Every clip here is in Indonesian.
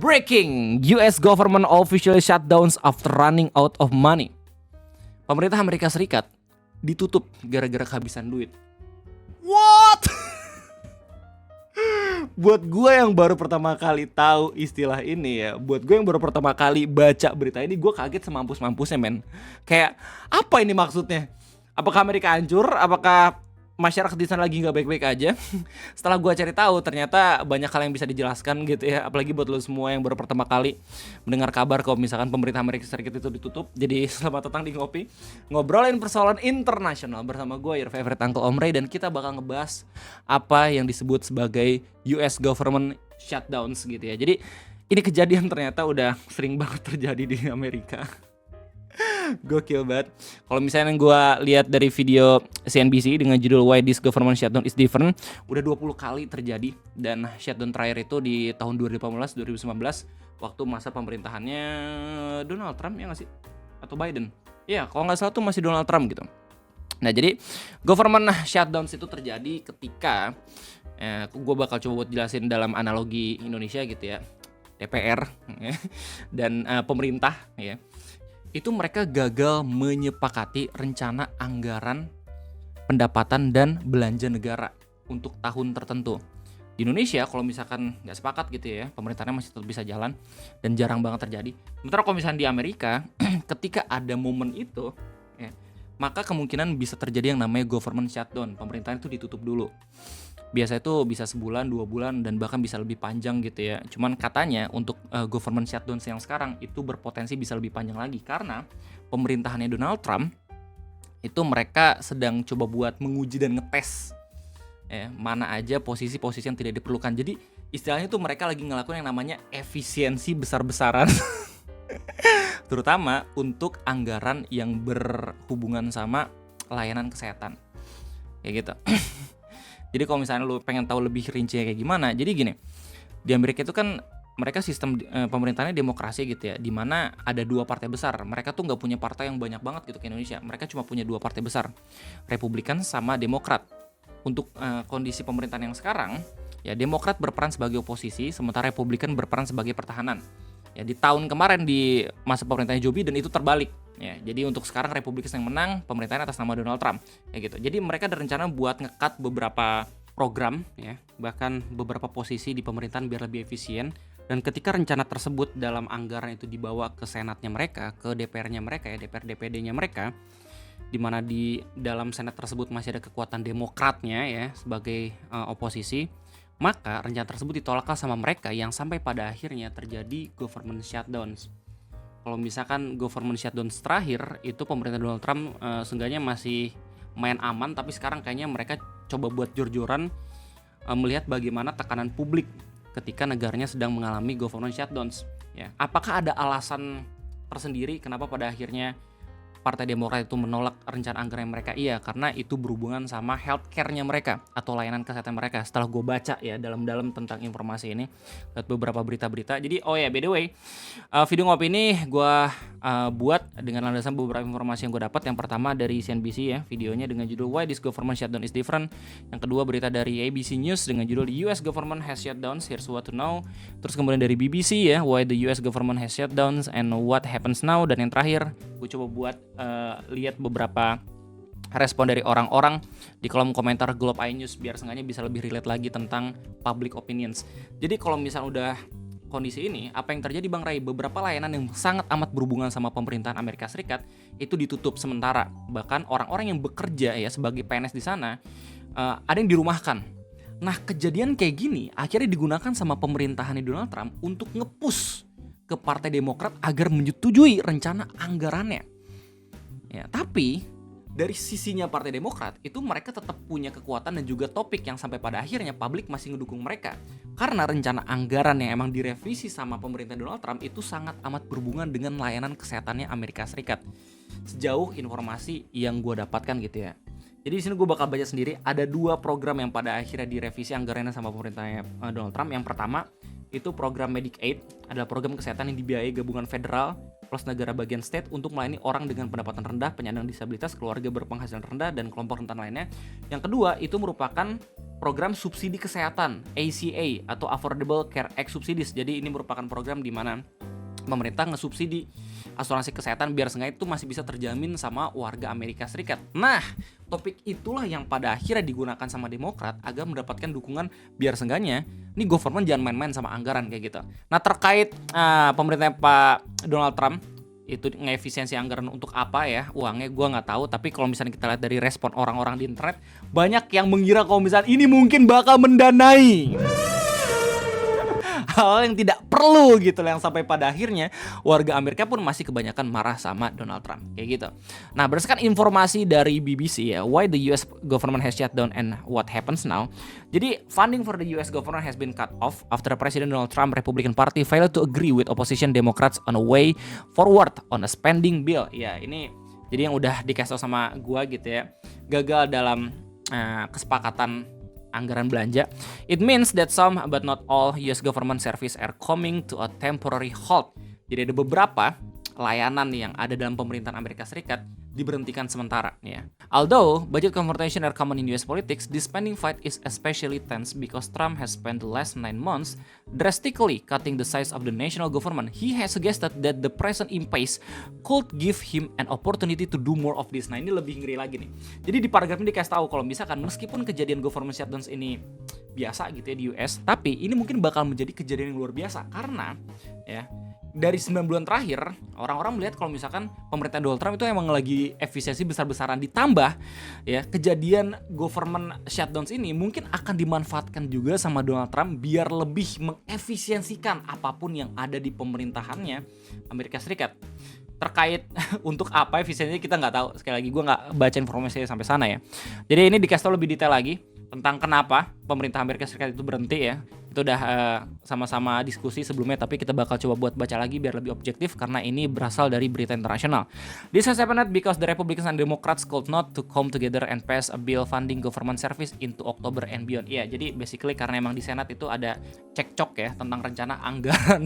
Breaking, US government officially shutdowns after running out of money. Pemerintah Amerika Serikat ditutup gara-gara kehabisan duit. What? Buat gue yang baru pertama kali tahu istilah ini ya, buat gue yang baru pertama kali baca berita ini, gue kaget semampus-mampusnya men. Kayak apa ini maksudnya? Apakah Amerika hancur? Apakah masyarakat di sana lagi nggak baik-baik aja? Setelah gue cari tahu, ternyata banyak hal yang bisa dijelaskan gitu ya. Apalagi buat lo semua yang baru pertama kali mendengar kabar kalau misalkan pemerintah Amerika Serikat itu ditutup. Jadi selamat datang di Ngopi, ngobrolin persoalan internasional bersama gue, your favorite Uncle Om Ray. Dan kita bakal ngebahas apa yang disebut sebagai US government shutdowns gitu ya. Jadi ini kejadian ternyata udah sering banget terjadi di Amerika. Gokil banget. Kalau misalnya gue lihat dari video CNBC dengan judul Why This Government Shutdown is Different, udah 20 kali terjadi. Dan shutdown terakhir itu di tahun 2018-2019 waktu masa pemerintahannya Donald Trump, ya nggak sih? Atau Biden? Ya, kalau nggak salah tuh masih Donald Trump gitu. Nah, jadi government shutdowns itu terjadi ketika gue bakal coba buat jelasin dalam analogi Indonesia gitu ya, DPR dan pemerintah ya, itu mereka gagal menyepakati rencana anggaran pendapatan dan belanja negara untuk tahun tertentu. Di Indonesia kalau misalkan nggak sepakat gitu ya, pemerintahnya masih tetap bisa jalan dan jarang banget terjadi. Sementara kalau misalkan di Amerika, ketika ada momen itu ya, maka kemungkinan bisa terjadi yang namanya government shutdown. Pemerintahan itu ditutup dulu. Biasa itu bisa sebulan, 2 bulan, dan bahkan bisa lebih panjang gitu ya. Cuman katanya untuk government shutdown yang sekarang itu berpotensi bisa lebih panjang lagi. Karena pemerintahannya Donald Trump itu mereka sedang coba buat menguji dan ngetes mana aja posisi-posisi yang tidak diperlukan. Jadi istilahnya tuh mereka lagi ngelakuin yang namanya efisiensi besar-besaran. Terutama untuk anggaran yang berhubungan sama layanan kesehatan. Kayak gitu. Jadi kalau misalnya lu pengen tahu lebih rincinya kayak gimana, jadi gini, di Amerika itu kan mereka sistem pemerintahannya demokrasi gitu ya, dimana ada 2 partai besar. Mereka tuh nggak punya partai yang banyak banget gitu ke Indonesia. Mereka cuma punya 2 partai besar, Republikan sama Demokrat. Untuk kondisi pemerintahan yang sekarang, ya Demokrat berperan sebagai oposisi, sementara Republikan berperan sebagai pertahanan. Ya di tahun kemarin di masa pemerintahannya Joe Biden itu terbalik. Ya, jadi untuk sekarang Republikan yang menang, pemerintahan atas nama Donald Trump, kayak gitu. Jadi mereka ada rencana buat nge-cut beberapa program, ya, bahkan beberapa posisi di pemerintahan biar lebih efisien. Dan ketika rencana tersebut dalam anggaran itu dibawa ke senatnya mereka, ke DPR-nya mereka, ya, DPR DPD-nya mereka, di mana di dalam senat tersebut masih ada kekuatan Demokratnya ya sebagai oposisi, maka rencana tersebut ditolaklah sama mereka yang sampai pada akhirnya terjadi government shutdowns. Kalau misalkan government shutdown terakhir itu pemerintah Donald Trump seenggaknya masih main aman, tapi sekarang kayaknya mereka coba buat jor-joran melihat bagaimana tekanan publik ketika negaranya sedang mengalami government shutdowns. Ya, apakah ada alasan tersendiri kenapa pada akhirnya Partai Demokrat itu menolak rencana anggaran mereka? Iya, karena itu berhubungan sama healthcare-nya mereka atau layanan kesehatan mereka. Setelah gue baca ya dalam-dalam tentang informasi ini, lihat beberapa berita-berita. Jadi by the way, video ngopi ini gue buat dengan landasan beberapa informasi yang gue dapat. Yang pertama dari CNBC ya, videonya dengan judul Why This Government Shutdown is Different. Yang kedua berita dari ABC News dengan judul US Government Has Shutdowns, Here's What to Know. Terus kemudian dari BBC ya, Why the US Government Has Shutdowns and What Happens Now. Dan yang terakhir gue coba buat lihat beberapa respon dari orang-orang di kolom komentar Globe iNews biar seenggaknya bisa lebih relate lagi tentang public opinions. Jadi kalau misal udah kondisi ini, apa yang terjadi Bang Ray? Beberapa layanan yang sangat amat berhubungan sama pemerintahan Amerika Serikat itu ditutup sementara. Bahkan orang-orang yang bekerja ya sebagai PNS di sana ada yang dirumahkan. Nah, kejadian kayak gini akhirnya digunakan sama pemerintahan Donald Trump untuk nge-push ke Partai Demokrat agar menyetujui rencana anggarannya. Ya, tapi dari sisinya Partai Demokrat itu mereka tetap punya kekuatan dan juga topik yang sampai pada akhirnya publik masih ngedukung mereka. Karena rencana anggaran yang emang direvisi sama pemerintah Donald Trump itu sangat amat berhubungan dengan layanan kesehatannya Amerika Serikat. Sejauh informasi yang gue dapatkan gitu ya. Jadi di sini gue bakal baca sendiri, ada 2 program yang pada akhirnya direvisi anggarannya sama pemerintahnya Donald Trump. Yang pertama itu program Medicaid, adalah program kesehatan yang dibiayai gabungan federal plus negara bagian state untuk melayani orang dengan pendapatan rendah, penyandang disabilitas, keluarga berpenghasilan rendah, dan kelompok rentan lainnya. Yang kedua itu merupakan program subsidi kesehatan ACA atau Affordable Care Act Subsidies. Jadi ini merupakan program di mana pemerintah ngesubsidi asuransi kesehatan biar seenggaknya itu masih bisa terjamin sama warga Amerika Serikat. Nah, topik itulah yang pada akhirnya digunakan sama Demokrat agar mendapatkan dukungan biar seenggaknya ini government jangan main-main sama anggaran kayak gitu. Nah, terkait pemerintah Pak Donald Trump itu ngefisiensi anggaran untuk apa ya uangnya gue nggak tahu, tapi kalau misalnya kita lihat dari respon orang-orang di internet banyak yang mengira kalau misalnya ini mungkin bakal mendanai hal yang tidak perlu gitu, yang sampai pada akhirnya warga Amerika pun masih kebanyakan marah sama Donald Trump kayak gitu. Nah, berdasarkan informasi dari BBC ya, why the US government has shut down and what happens now. Jadi funding for the US government has been cut off after President Donald Trump Republican Party failed to agree with opposition Democrats on a way forward on a spending bill. Ya, ini jadi yang udah dikasih tau sama gua gitu ya, gagal dalam kesepakatan anggaran belanja. It means that some but not all US government service are coming to a temporary halt. Jadi ada beberapa layanan yang ada dalam pemerintahan Amerika Serikat diberhentikan sementara ya. Although budget confrontation are common in US politics, this spending fight is especially tense because Trump has spent the last 9 months drastically cutting the size of the national government. He has suggested that the present impasse could give him an opportunity to do more of this. Nah, ini lebih ngeri lagi nih. Jadi di paragraf ini dikasih tahu kalau misalkan meskipun kejadian government shutdowns ini biasa gitu ya di US, tapi ini mungkin bakal menjadi kejadian yang luar biasa karena ya dari 9 bulan terakhir, orang-orang melihat kalau misalkan pemerintahan Donald Trump itu emang lagi efisiensi besar-besaran, ditambah ya kejadian government shutdowns ini mungkin akan dimanfaatkan juga sama Donald Trump biar lebih mengefisiensikan apapun yang ada di pemerintahannya Amerika Serikat. Terkait untuk apa efisiensinya kita nggak tahu. Sekali lagi gue nggak baca informasinya sampai sana ya. Jadi ini dikasih tahu lebih detail lagi tentang kenapa pemerintah Amerika Serikat itu berhenti ya. Itu udah sama-sama diskusi sebelumnya, tapi kita bakal coba buat baca lagi biar lebih objektif karena ini berasal dari berita internasional. This has happened because the Republicans and Democrats could not to come together and pass a bill funding government service into October and beyond. Iya, jadi basically karena emang di Senat itu ada cekcok ya tentang rencana anggaran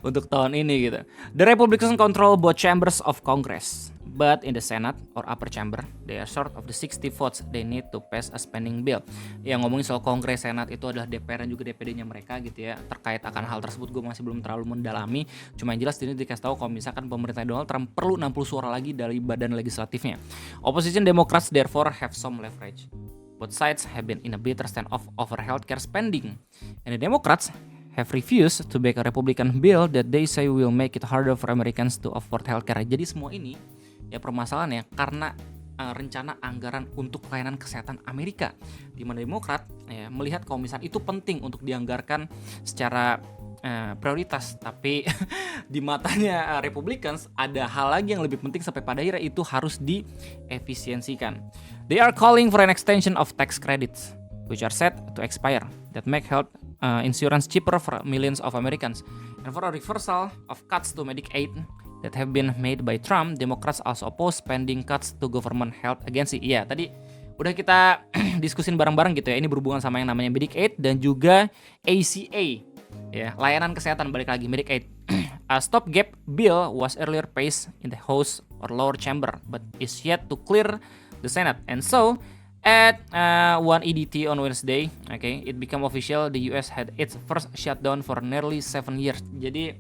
untuk tahun ini gitu. The Republicans control both chambers of Congress. But in the Senate or upper chamber, they are short of the 60 votes they need to pass a spending bill. Yang ngomongin soal Kongres, Senat itu adalah DPR dan juga DPD-nya mereka gitu ya. Terkait akan hal tersebut gue masih belum terlalu mendalami. Cuma yang jelas ini dikasih tahu kalau misalkan pemerintah Donald Trump perlu 60 suara lagi dari badan legislatifnya. Opposition Democrats therefore have some leverage. Both sides have been in a bitter standoff over healthcare spending. And the Democrats have refused to back a Republican bill that they say will make it harder for Americans to afford healthcare. Jadi semua ini ya permasalahannya karena rencana anggaran untuk pelayanan kesehatan Amerika, di mana Demokrat ya, melihat kalau misalnya itu penting untuk dianggarkan secara prioritas, tapi di matanya Republicans ada hal lagi yang lebih penting sampai pada akhirnya itu harus diefisiensikan. They are calling for an extension of tax credits which are set to expire that make health insurance cheaper for millions of Americans, and for a reversal of cuts to Medicaid that have been made by Trump. Democrats also oppose spending cuts to government health agency. Iya, tadi udah kita diskusin bareng-bareng gitu ya. Ini berhubungan sama yang namanya Medicaid dan juga ACA. Ya, layanan kesehatan balik lagi Medicaid. A stopgap bill was earlier passed in the House or lower chamber but is yet to clear the Senate. And so at 1 EDT on Wednesday, okay, it became official the US had its first shutdown for nearly 7 years. Jadi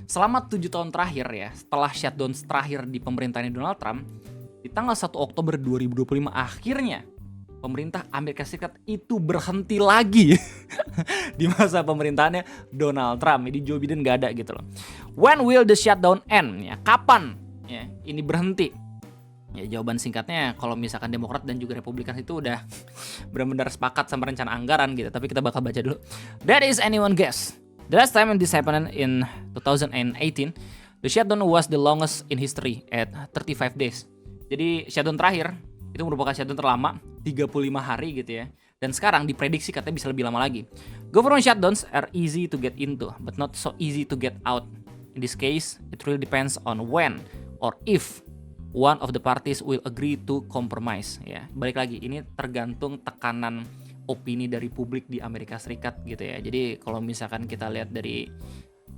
selama 7 tahun terakhir ya, setelah shutdown terakhir di pemerintahan Donald Trump, di tanggal 1 Oktober 2025 akhirnya pemerintah Amerika Serikat itu berhenti lagi di masa pemerintahannya Donald Trump. Jadi Joe Biden gak ada gitu loh. When will the shutdown end? Ya, kapan ya ini berhenti? Ya, jawaban singkatnya kalau misalkan Demokrat dan juga Republikan itu udah benar-benar sepakat sama rencana anggaran gitu. Tapi kita bakal baca dulu. That is anyone guess. The last time this happened in 2018, the shutdown was the longest in history at 35 days. Jadi shutdown terakhir itu merupakan shutdown terlama, 35 hari gitu ya. Dan sekarang diprediksi katanya bisa lebih lama lagi. Government shutdowns are easy to get into, but not so easy to get out. In this case, it really depends on when or if one of the parties will agree to compromise. Ya, balik lagi, ini tergantung tekanan opini dari publik di Amerika Serikat gitu ya. Jadi kalau misalkan kita lihat dari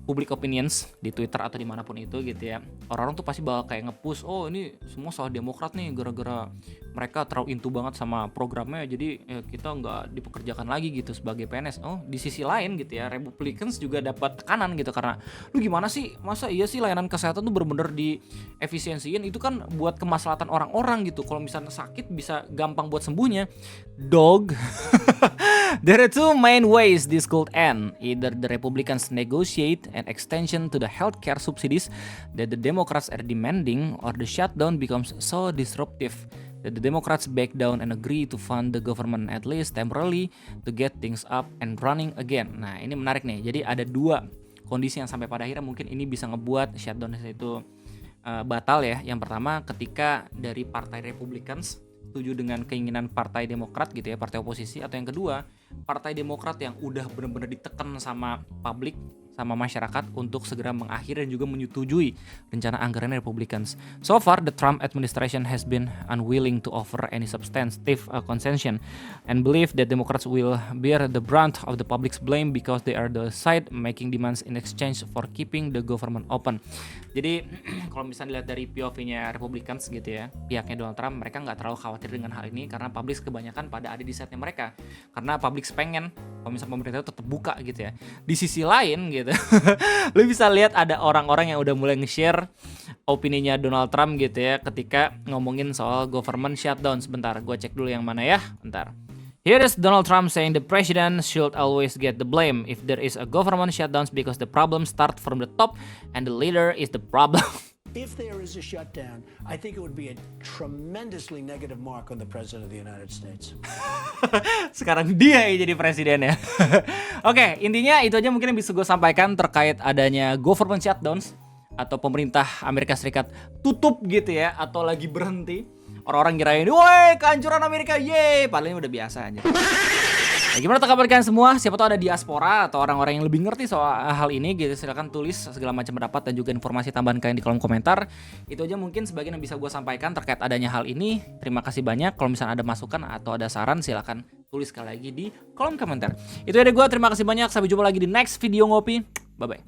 public opinions di Twitter atau dimanapun itu gitu ya, orang-orang tuh pasti bakal kayak nge-push, oh ini semua salah Demokrat nih gara-gara mereka terlalu into banget sama programnya, jadi kita nggak dipekerjakan lagi gitu sebagai PNS. Oh di sisi lain gitu ya, Republicans juga dapat tekanan gitu, karena lu gimana sih, masa iya sih layanan kesehatan tuh bener-bener di efisiensiin, itu kan buat kemaslahatan orang-orang gitu, kalau misalnya sakit bisa gampang buat sembuhnya dog. There are two main ways this could end. Either the Republicans negotiate an extension to the healthcare subsidies that the Democrats are demanding, or the shutdown becomes so disruptive that the Democrats back down and agree to fund the government at least temporarily to get things up and running again. Nah, ini menarik nih. Jadi ada dua kondisi yang sampai pada akhirnya mungkin ini bisa ngebuat shutdown itu batal ya. Yang pertama, ketika dari Partai Republicans setuju dengan keinginan Partai Demokrat gitu ya, partai oposisi, atau yang kedua, Partai Demokrat yang udah benar-benar ditekan sama publik, sama masyarakat untuk segera mengakhiri dan juga menyetujui rencana anggaran Republicans. So far, the Trump administration has been unwilling to offer any substantive concession and believe that Democrats will bear the brunt of the public's blame because they are the side making demands in exchange for keeping the government open. Jadi kalau misalnya dilihat dari POV-nya Republicans gitu ya, pihaknya Donald Trump, mereka nggak terlalu khawatir dengan hal ini karena publik kebanyakan pada ada di side-nya mereka. Karena publik pengen kalau misalnya pemerintah itu tetap buka gitu ya. Di sisi lain gitu, lu bisa lihat ada orang-orang yang udah mulai nge-share opininya Donald Trump gitu ya ketika ngomongin soal government shutdown. Sebentar, gue cek dulu yang mana ya. Bentar. Here is Donald Trump saying the president should always get the blame if there is a government shutdown because the problem starts from the top and the leader is the problem. If there is a shutdown, I think it would be a tremendously negative mark on the President of the United States. Sekarang dia yang jadi presiden ya. Oke, intinya itu aja mungkin yang bisa gue sampaikan terkait adanya government shutdowns atau pemerintah Amerika Serikat tutup gitu ya, atau lagi berhenti. Orang-orang kirain, woi kehancuran Amerika, yeay, padahal ini udah biasa aja. Nah, gimana kabar kalian semua? Siapa tahu ada diaspora atau orang-orang yang lebih ngerti soal hal ini gitu, silakan tulis segala macam pendapat dan juga informasi tambahan kalian di kolom komentar. Itu aja mungkin sebagian yang bisa gue sampaikan terkait adanya hal ini. Terima kasih banyak. Kalau misalnya ada masukan atau ada saran, silakan tulis sekali lagi di kolom komentar. Itu aja gue, terima kasih banyak. Sampai jumpa lagi di next video ngopi. Bye bye.